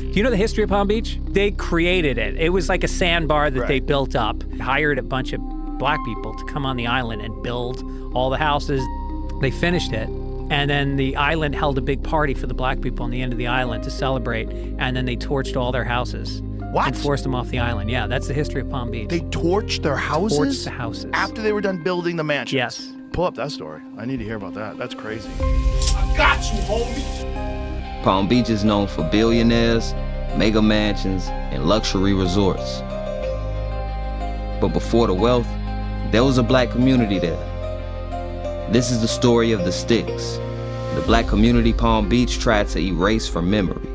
Do you know the history of Palm Beach? They created it. It was like a sandbar that they built up, hired a bunch of black people to come on the island and build all the houses. They finished it. And then the island held a big party for the black people on the end of the island to celebrate. And then they torched all their houses. What? And forced them off the island. Yeah, that's the history of Palm Beach. They torched their houses? Torched the houses. After they were done building the mansions? Yes. Pull up that story. I need to hear about that. That's crazy. I got you, homie. Palm Beach is known for billionaires, mega mansions, and luxury resorts. But before the wealth, there was a black community there. This is the story of the Styx, the black community Palm Beach tried to erase from memory.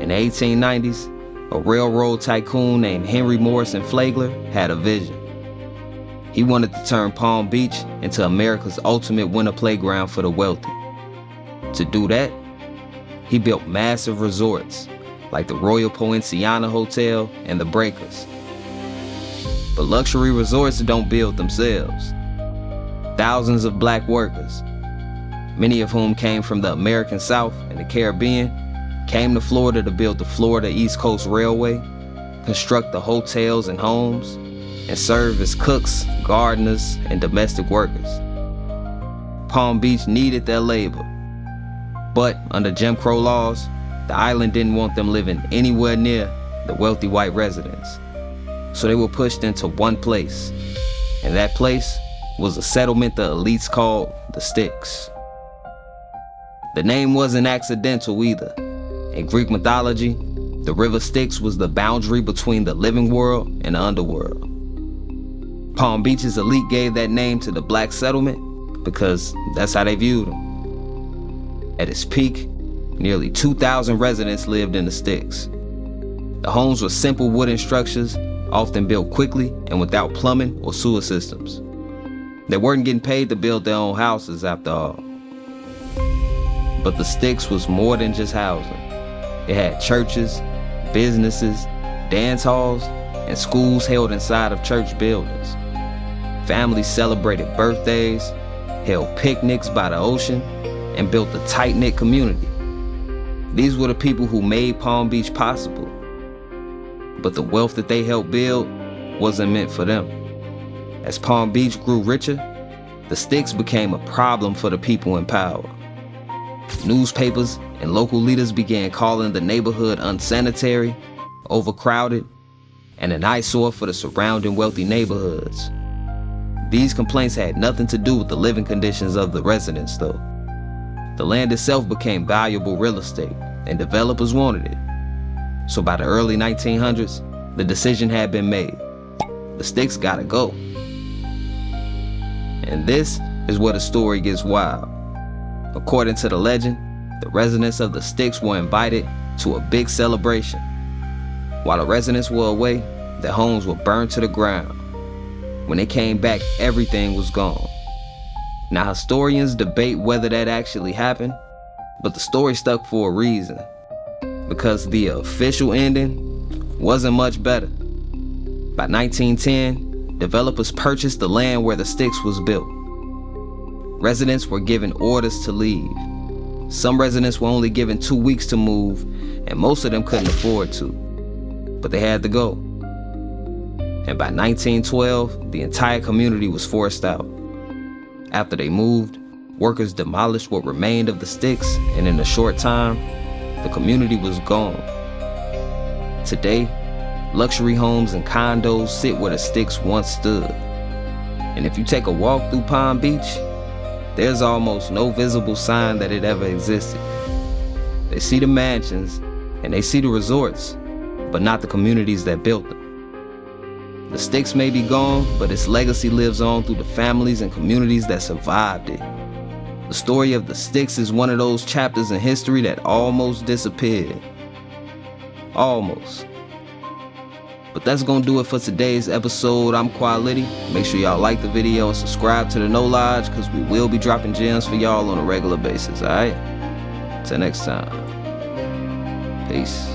In the 1890s, a railroad tycoon named Henry Morrison Flagler had a vision. He wanted to turn Palm Beach into America's ultimate winter playground for the wealthy. To do that, he built massive resorts like the Royal Poinciana Hotel and the Breakers. But luxury resorts don't build themselves. Thousands of black workers, many of whom came from the American South and the Caribbean, came to Florida to build the Florida East Coast Railway, construct the hotels and homes, and serve as cooks, gardeners, and domestic workers. Palm Beach needed their labor, but under Jim Crow laws, the island didn't want them living anywhere near the wealthy white residents. So they were pushed into one place, and that place was a settlement the elites called the Styx. The name wasn't accidental either. In Greek mythology, the river Styx was the boundary between the living world and the underworld. Palm Beach's elite gave that name to the black settlement because that's how they viewed them. At its peak, nearly 2,000 residents lived in the Styx. The homes were simple wooden structures, often built quickly and without plumbing or sewer systems. They weren't getting paid to build their own houses after all. But the Styx was more than just housing. It had churches, businesses, dance halls, and schools held inside of church buildings. Families celebrated birthdays, held picnics by the ocean, and built a tight-knit community. These were the people who made Palm Beach possible. But the wealth that they helped build wasn't meant for them. As Palm Beach grew richer, the Styx became a problem for the people in power. Newspapers and local leaders began calling the neighborhood unsanitary, overcrowded, and an eyesore for the surrounding wealthy neighborhoods. These complaints had nothing to do with the living conditions of the residents, though. The land itself became valuable real estate, and developers wanted it. So by the early 1900s, the decision had been made. The Styx gotta go. And this is where the story gets wild. According to the legend, the residents of the Styx were invited to a big celebration. While the residents were away, their homes were burned to the ground. When they came back, everything was gone. Now, historians debate whether that actually happened, but the story stuck for a reason. Because the official ending wasn't much better. By 1910, developers purchased the land where the Styx was built. Residents were given orders to leave. Some residents were only given 2 weeks to move, and most of them couldn't afford to. But they had to go. And by 1912, the entire community was forced out. After they moved, workers demolished what remained of the Styx, and in a short time, the community was gone. Today, luxury homes and condos sit where the Styx once stood. And if you take a walk through Palm Beach, there's almost no visible sign that it ever existed. They see the mansions and they see the resorts, but not the communities that built them. The Styx may be gone, but its legacy lives on through the families and communities that survived it. The story of the Styx is one of those chapters in history that almost disappeared. Almost. But that's gonna do it for today's episode. I'm Quality. Make sure y'all like the video and subscribe to the No Lodge, because we will be dropping gems for y'all on a regular basis, alright? Till next time. Peace.